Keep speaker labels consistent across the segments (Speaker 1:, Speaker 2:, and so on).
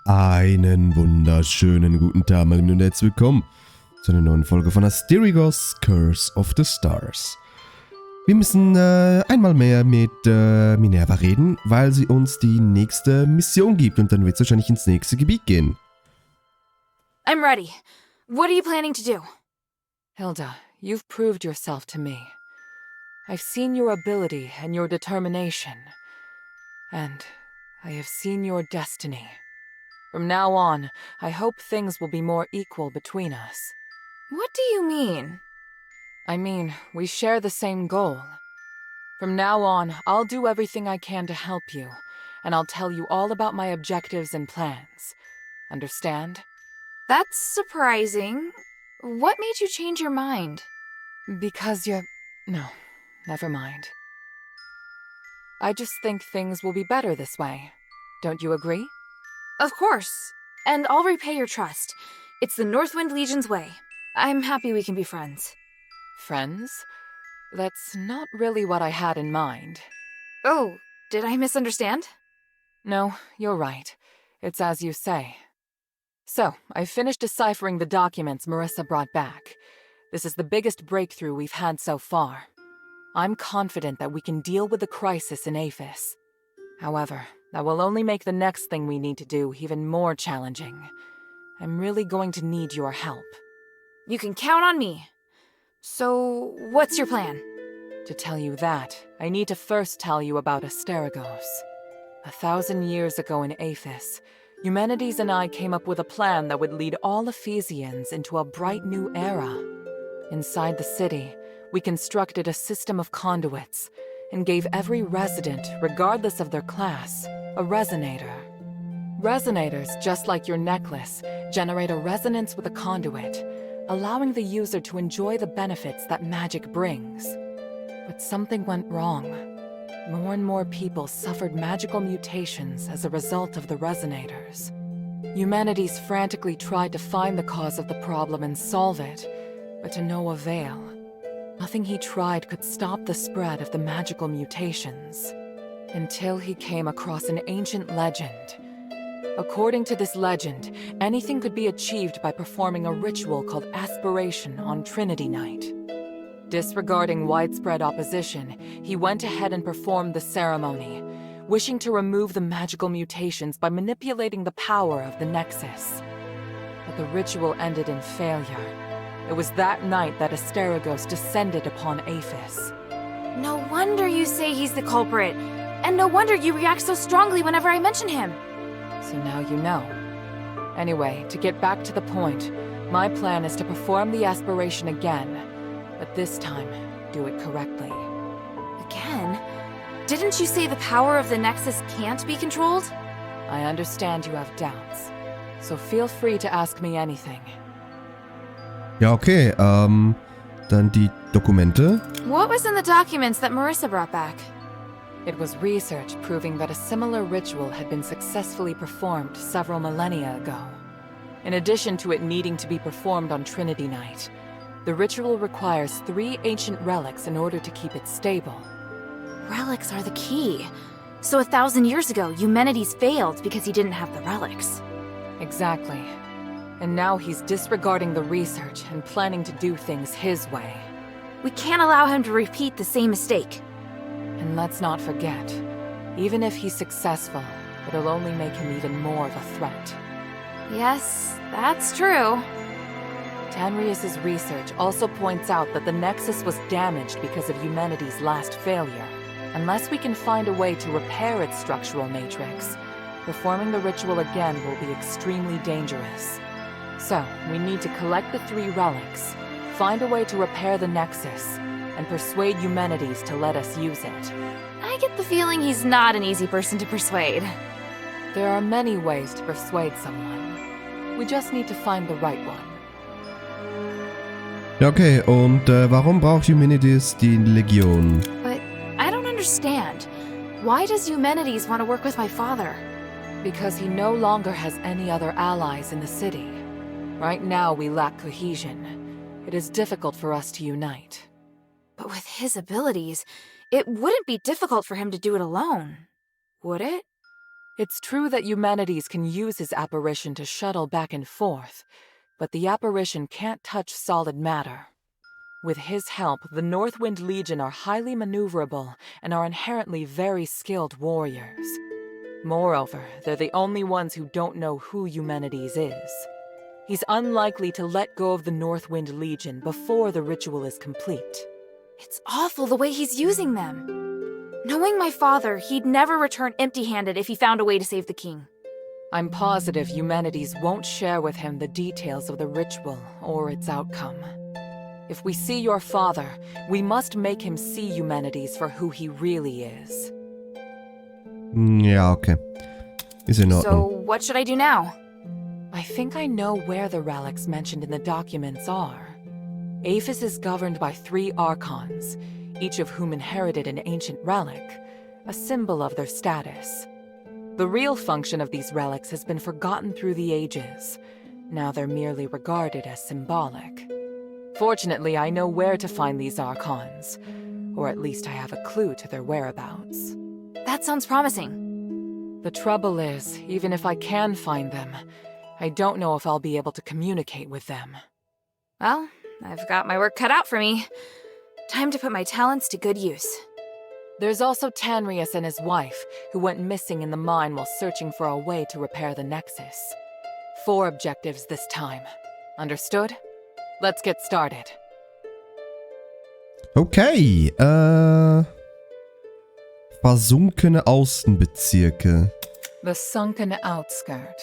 Speaker 1: Einen wunderschönen guten Tag, meine Lieben, und herzlich willkommen zu einer neuen Folge von Asterigos Curse of the Stars. Wir müssen einmal mehr mit Minerva reden, weil sie uns die nächste Mission gibt und dann wird es wahrscheinlich ins nächste Gebiet gehen.
Speaker 2: I'm ready. What are you planning to do?
Speaker 3: Hilda, you've proved yourself to me. I've seen your ability and your determination. And I have seen your destiny. From now on, I hope things will be more equal between us.
Speaker 2: What do you mean?
Speaker 3: I mean, we share the same goal. From now on, I'll do everything I can to help you, and I'll tell you all about my objectives and plans. Understand?
Speaker 2: That's surprising. What made you change your mind?
Speaker 3: Because you're... No, never mind. I just think things will be better this way. Don't you agree?
Speaker 2: Of course. And I'll repay your trust. It's the Northwind-Legion's way. I'm happy we can be friends.
Speaker 3: Friends? That's not really what I had in mind.
Speaker 2: Oh, did I misunderstand?
Speaker 3: No, you're right. It's as you say. So, I finished deciphering the documents Marissa brought back. This is the biggest breakthrough we've had so far. I'm confident that we can deal with the crisis in Aphis. However, that will only make the next thing we need to do even more challenging. I'm really going to need your help.
Speaker 2: You can count on me. So, what's your plan?
Speaker 3: To tell you that, I need to first tell you about Asterigos. 1,000 years ago in Aphis, Eumenides and I came up with a plan that would lead all Ephesians into a bright new era. Inside the city, we constructed a system of conduits and gave every resident, regardless of their class, a resonator. Resonators, just like your necklace, generate a resonance with a conduit, allowing the user to enjoy the benefits that magic brings. But something went wrong. More and more people suffered magical mutations as a result of the resonators. Eumenides frantically tried to find the cause of the problem and solve it, but to no avail. Nothing he tried could stop the spread of the magical mutations. Until he came across an ancient legend. According to this legend, anything could be achieved by performing a ritual called Aspiration on Trinity Night. Disregarding widespread opposition, he went ahead and performed the ceremony, wishing to remove the magical mutations by manipulating the power of the Nexus. But the ritual ended in failure. It was that night that Asterigos descended upon Aphis.
Speaker 2: No wonder you say he's the culprit. And no wonder you react so strongly whenever I mention him.
Speaker 3: So now you know. Anyway, to get back to the point, my plan is to perform the aspiration again, but this time, do it correctly.
Speaker 2: Again? Didn't you say the power of the Nexus can't be controlled?
Speaker 3: I understand you have doubts, so feel free to ask me anything.
Speaker 1: Ja, okay, dann die Dokumente.
Speaker 2: What was in the documents that Marissa brought back?
Speaker 3: It was research proving that a similar ritual had been successfully performed several millennia ago. In addition to it needing to be performed on Trinity Night, the ritual requires 3 ancient relics in order to keep it stable.
Speaker 2: Relics are the key. So 1,000 years ago, Eumenides failed because he didn't have the relics.
Speaker 3: Exactly. And now he's disregarding the research and planning to do things his way.
Speaker 2: We can't allow him to repeat the same mistake.
Speaker 3: And let's not forget, even if he's successful, it'll only make him even more of a threat.
Speaker 2: Yes, that's true.
Speaker 3: Tanrius's research also points out that the Nexus was damaged because of Eumenides' last failure. Unless we can find a way to repair its structural matrix, performing the ritual again will be extremely dangerous. So, we need to collect the 3 relics, find a way to repair the Nexus, and persuade Eumenides to let us use it.
Speaker 2: I get the feeling he's not an easy person to persuade.
Speaker 3: There are many ways to persuade someone. We just need to find the right one.
Speaker 1: Ja, okay, und warum braucht Eumenides die Legion?
Speaker 2: But I don't understand. Why does Eumenides want to work with my father?
Speaker 3: Because he no longer has any other allies in the city. Right now we lack cohesion. It is difficult for us to unite.
Speaker 2: But with his abilities, it wouldn't be difficult for him to do it alone, would it?
Speaker 3: It's true that humanities can use his apparition to shuttle back and forth, but the apparition can't touch solid matter. With his help, the Northwind-Legion are highly maneuverable and are inherently very skilled warriors. Moreover, they're the only ones who don't know who Humanities is. He's unlikely to let go of the Northwind-Legion before the ritual is complete.
Speaker 2: It's awful the way he's using them. Knowing my father, he'd never return empty-handed if he found a way to save the king.
Speaker 3: I'm positive Humanities won't share with him the details of the ritual or its outcome. If we see your father, we must make him see Humanities for who he really is.
Speaker 1: Ja, okay. Ist in
Speaker 2: So,
Speaker 1: Ordnung.
Speaker 2: what should I do now?
Speaker 3: I think I know where the relics mentioned in the documents are. Aphis is governed by 3 archons, each of whom inherited an ancient relic, a symbol of their status. The real function of these relics has been forgotten through the ages. Now they're merely regarded as symbolic. Fortunately, I know where to find these archons, or at least I have a clue to their whereabouts.
Speaker 2: That sounds promising.
Speaker 3: The trouble is, even if I can find them, I don't know if I'll be able to communicate with them.
Speaker 2: Well, I've got my work cut out for me. Time to put my talents to good use.
Speaker 3: There's also Tanrius and his wife, who went missing in the mine while searching for a way to repair the Nexus. 4 objectives this time. Understood? Let's get started.
Speaker 1: Okay, versunkene Außenbezirke.
Speaker 3: The sunken outskirt.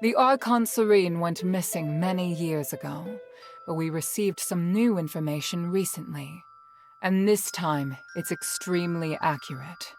Speaker 3: The Archon Serene went missing many years ago, but we received some new information recently. And this time, it's extremely accurate.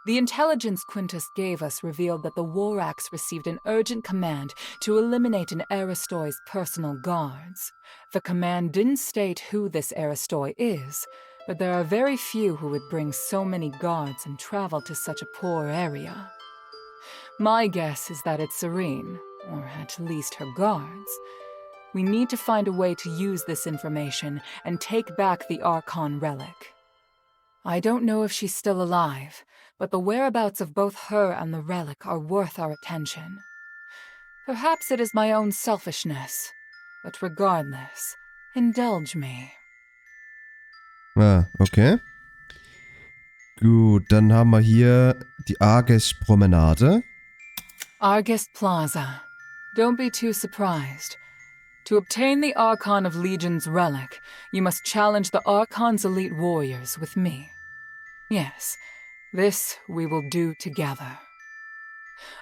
Speaker 3: The intelligence Quintus gave us revealed that the Warax received an urgent command to eliminate an Aristoi's personal guards. The command didn't state who this Aristoi is, but there are very few who would bring so many guards and travel to such a poor area. My guess is that it's Serene, or at least her guards. We need to find a way to use this information and take back the Archon relic. I don't know if she's still alive, but the whereabouts of both her and the relic are worth our attention. Perhaps it is my own selfishness, but regardless, indulge me.
Speaker 1: Ah, okay. Gut, dann haben wir hier die Arges-Promenade.
Speaker 3: Argus Plaza. Don't be too surprised. To obtain the Archon of Legion's relic, you must challenge the Archon's elite warriors with me. Yes, this we will do together.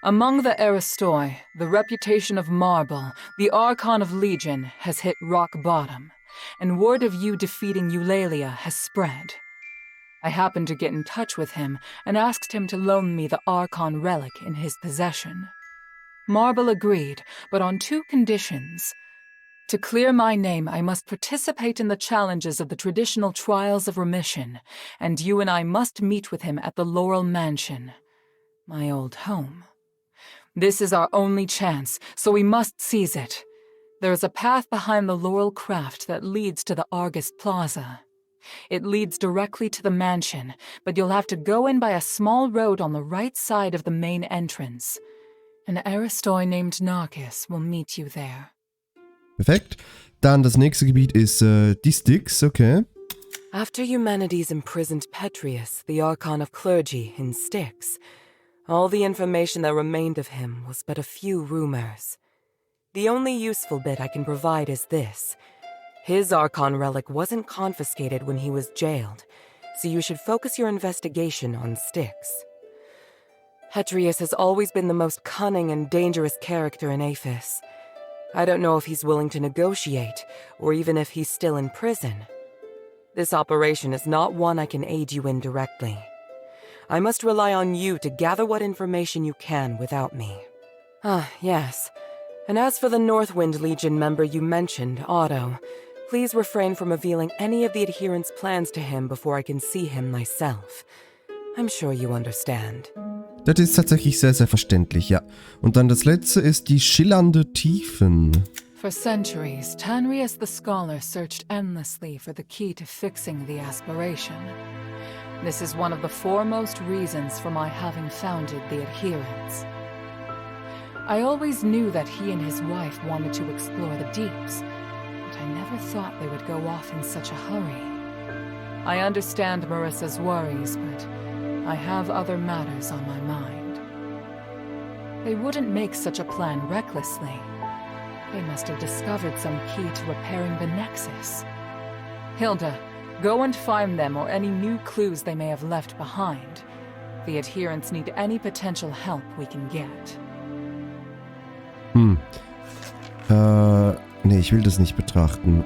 Speaker 3: Among the Aristoi, the reputation of Marble, the Archon of Legion, has hit rock bottom, and word of you defeating Eulalia has spread. I happened to get in touch with him and asked him to loan me the Archon relic in his possession. Marble agreed, but on 2 conditions. To clear my name, I must participate in the challenges of the traditional trials of remission, and you and I must meet with him at the Laurel Mansion, my old home. This is our only chance, so we must seize it. There is a path behind the Laurel Craft that leads to the Argus Plaza. It leads directly to the mansion, but you'll have to go in by a small road on the right side of the main entrance. An Aristoi named Narcus will meet you there.
Speaker 1: Perfekt. Dann das nächste Gebiet ist die Styx, okay.
Speaker 3: After Humanities imprisoned Petrius, the Archon of Clergy, in Styx, all the information that remained of him was but a few rumors. The only useful bit I can provide is this. His Archon relic wasn't confiscated when he was jailed, so you should focus your investigation on Styx. Petrius has always been the most cunning and dangerous character in Aphis. I don't know if he's willing to negotiate, or even if he's still in prison. This operation is not one I can aid you in directly. I must rely on you to gather what information you can without me. Ah, yes. And as for the Northwind Legion member you mentioned, Otto, please refrain from revealing any of the adherents' plans to him before I can see him myself. I'm sure you understand.
Speaker 1: Das ist tatsächlich sehr, sehr verständlich, ja. Und dann das letzte ist die schillernde Tiefen.
Speaker 3: For centuries, Tanrius the Scholar searched endlessly for the key to fixing the aspiration. This is one of the foremost reasons for my having founded the Adherents. I always knew that he and his wife wanted to explore the deeps, but I never thought they would go off in such a hurry. I understand Marissa's worries, but I have other matters on my mind. They wouldn't make such a plan recklessly. They must have discovered some key to repairing the Nexus. Hilda, go and find them or any new clues they may have left behind. The Adherents need any potential help we can get.
Speaker 1: Nee, ich will das nicht betrachten.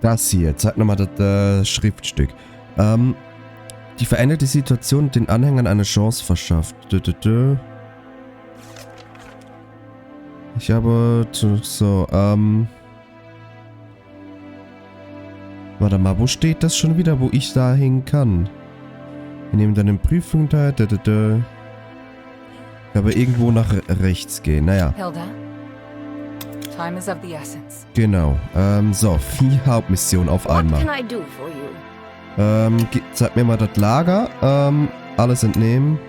Speaker 1: Das hier, zeig nochmal das Schriftstück. Die veränderte Situation den Anhängern eine Chance verschafft. Ich habe so, warte mal, wo steht das schon wieder, wo ich da hin kann? Wir nehmen dann eine Prüfung da, aber irgendwo nach rechts gehen, naja.
Speaker 3: Hilda, time is of the essence.
Speaker 1: Genau, so, 4 Hauptmissionen auf einmal.
Speaker 2: What can I do for you?
Speaker 1: Zeig mir mal das Lager, alles entnehmen.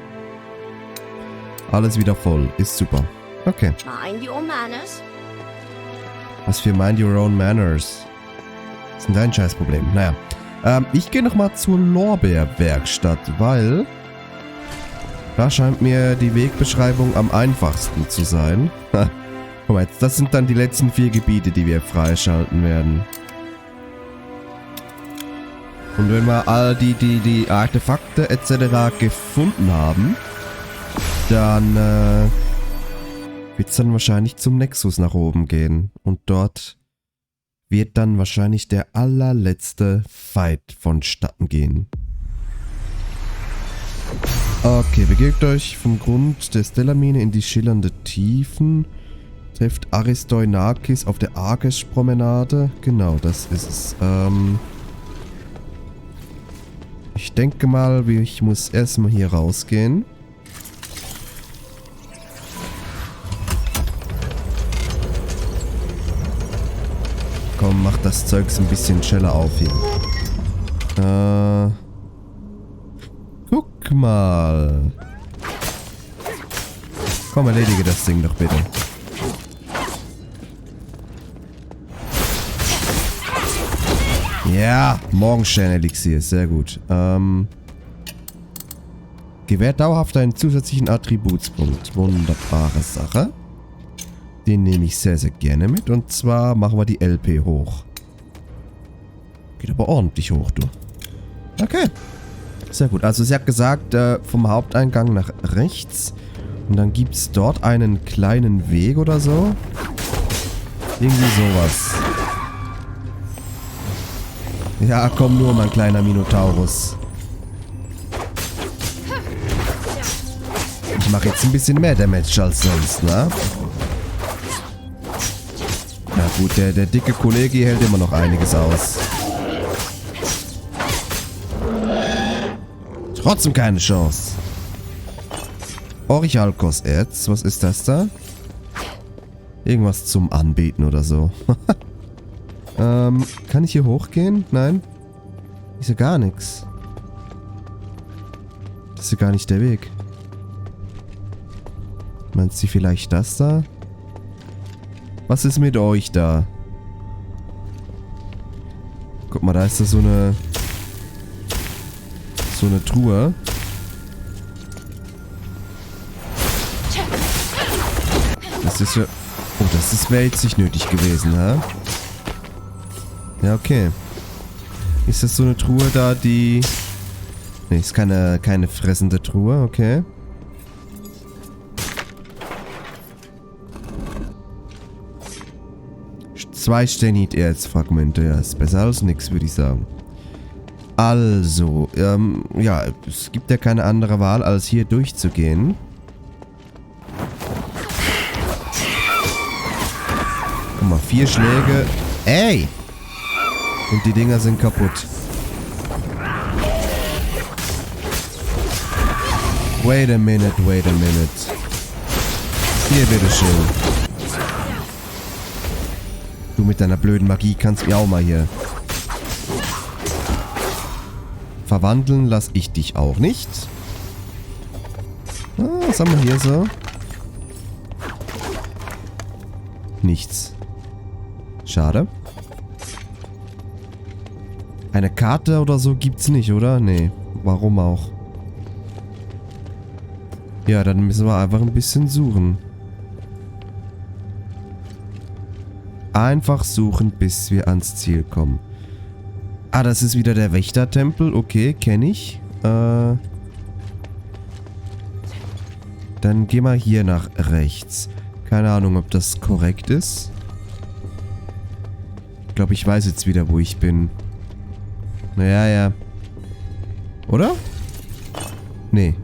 Speaker 1: Alles wieder voll, ist super. Okay.
Speaker 2: Mind your manners.
Speaker 1: Was für Mind Your Own Manners? Das ist dein Scheißproblem. Naja. Ich gehe nochmal zur Lorbeerwerkstatt, weil da scheint mir die Wegbeschreibung am einfachsten zu sein. Guck mal, jetzt, das sind dann die letzten 4 Gebiete, die wir freischalten werden. Und wenn wir all die Artefakte etc. gefunden haben, dann wird es dann wahrscheinlich zum Nexus nach oben gehen. Und dort wird dann wahrscheinlich der allerletzte Fight vonstatten gehen. Okay, begebt euch vom Grund der Stellamine in die schillernde Tiefen. Trefft Aristoinakis auf der Arges-Promenade. Genau, das ist es. Ich denke mal, ich muss erstmal hier rausgehen. Komm, mach das Zeugs ein bisschen schneller auf hier. Guck mal. Komm, erledige das Ding doch bitte. Ja, Morgenstern-Elixier, sehr gut. Gewährt dauerhaft einen zusätzlichen Attributspunkt. Wunderbare Sache. Den nehme ich sehr, sehr gerne mit. Und zwar machen wir die LP hoch. Geht aber ordentlich hoch, du. Okay. Sehr gut. Also sie hat gesagt, vom Haupteingang nach rechts. Und dann gibt es dort einen kleinen Weg oder so. Irgendwie sowas. Ja, komm nur, mein kleiner Minotaurus. Ich mache jetzt ein bisschen mehr Damage als sonst, ne? Na gut, der dicke Kollege hält immer noch einiges aus. Trotzdem keine Chance. Orichalkos-Erz, was ist das da? Irgendwas zum Anbeten oder so. Kann ich hier hochgehen? Nein? Ist ja gar nichts. Das ist ja gar nicht der Weg. Meinst du vielleicht das da? Was ist mit euch da? Guck mal, da ist da so eine Truhe. Das ist ja... Oh, das wäre jetzt nicht nötig gewesen, hä? Ja, okay. Ist das so eine Truhe da, die... Ne, ist keine fressende Truhe, okay. Zwei Stenit-Erzfragmente, ja, ist besser als nix, würde ich sagen. Also, ja, es gibt ja keine andere Wahl, als hier durchzugehen. Guck mal, 4 Schläge. Ey! Und die Dinger sind kaputt. Wait a minute, wait a minute. Hier, bitteschön. Du mit deiner blöden Magie kannst mir auch mal hier. Verwandeln lasse ich dich auch nicht. Ah, was haben wir hier so? Nichts. Schade. Eine Karte oder so gibt's nicht, oder? Nee. Warum auch? Ja, dann müssen wir einfach ein bisschen suchen. Einfach suchen, bis wir ans Ziel kommen. Ah, das ist wieder der Wächtertempel. Okay, kenne ich. Dann gehen wir hier nach rechts. Keine Ahnung, ob das korrekt ist. Ich glaube, ich weiß jetzt wieder, wo ich bin. Naja, ja. Oder? Nee.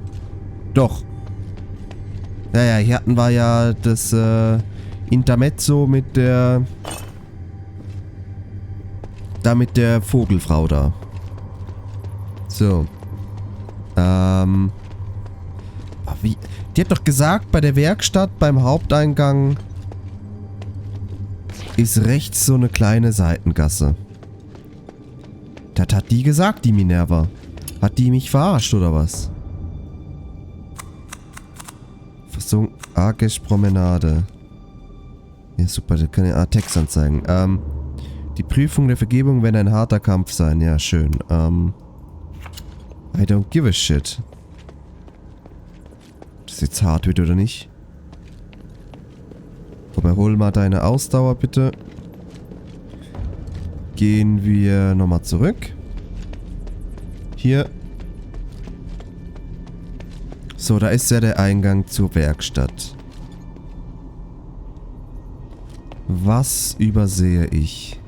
Speaker 1: Doch. Naja, hier hatten wir ja das Intermezzo mit der... Da mit der Vogelfrau da. So. Wie? Die hat doch gesagt, bei der Werkstatt, beim Haupteingang ist rechts so eine kleine Seitengasse. Das hat die gesagt, die Minerva. Hat die mich verarscht, oder was? Versunken. Argisch Promenade. Ja, super, das kann ja Text anzeigen. Die Prüfung der Vergebung wird ein harter Kampf sein. Ja, schön. I don't give a shit. Ob das jetzt hart wird oder nicht. Wobei, hol mal deine Ausdauer, bitte. Gehen wir nochmal zurück. Hier. So, da ist ja der Eingang zur Werkstatt. Was übersehe ich?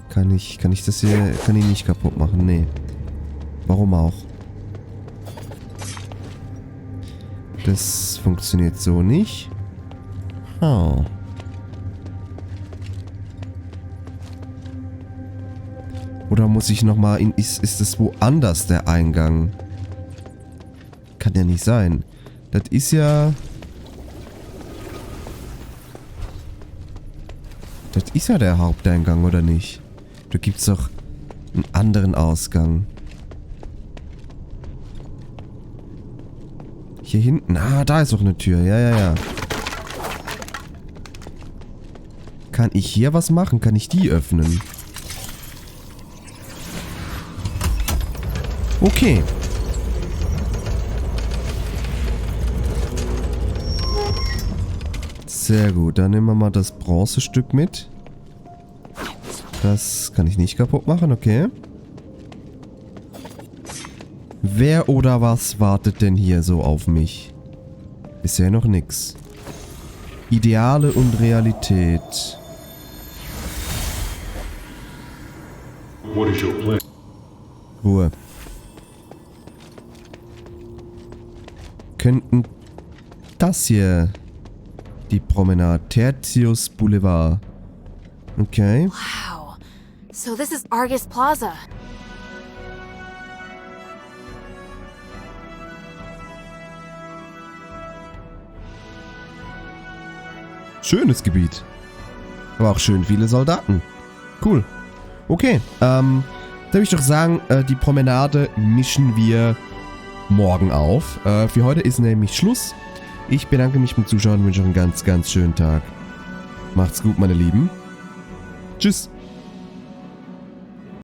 Speaker 1: Kann ich das hier... Kann ich nicht kaputt machen? Nee. Warum auch? Das funktioniert so nicht. Oh. Oder muss ich nochmal in... Ist das woanders der Eingang? Kann ja nicht sein. Das ist ja... Das ist ja der Haupteingang, oder nicht? Da gibt's doch einen anderen Ausgang. Hier hinten. Ah, da ist doch eine Tür. Ja, ja, ja. Kann ich hier was machen? Kann ich die öffnen? Okay. Sehr gut. Dann nehmen wir mal das Bronzestück mit. Das kann ich nicht kaputt machen, okay. Wer oder was wartet denn hier so auf mich? Bisher noch nix. Ideale und Realität.
Speaker 4: What is your plan?
Speaker 1: Ruhe. Könnten das hier die Promenade Tertius Boulevard. Okay.
Speaker 2: Wow. So this is Argus Plaza.
Speaker 1: Schönes Gebiet. Aber auch schön viele Soldaten. Cool. Okay. Dann würde ich doch sagen, die Promenade mischen wir morgen auf. Für heute ist nämlich Schluss. Ich bedanke mich beim Zuschauen und wünsche euch einen ganz, ganz schönen Tag. Macht's gut, meine Lieben. Tschüss.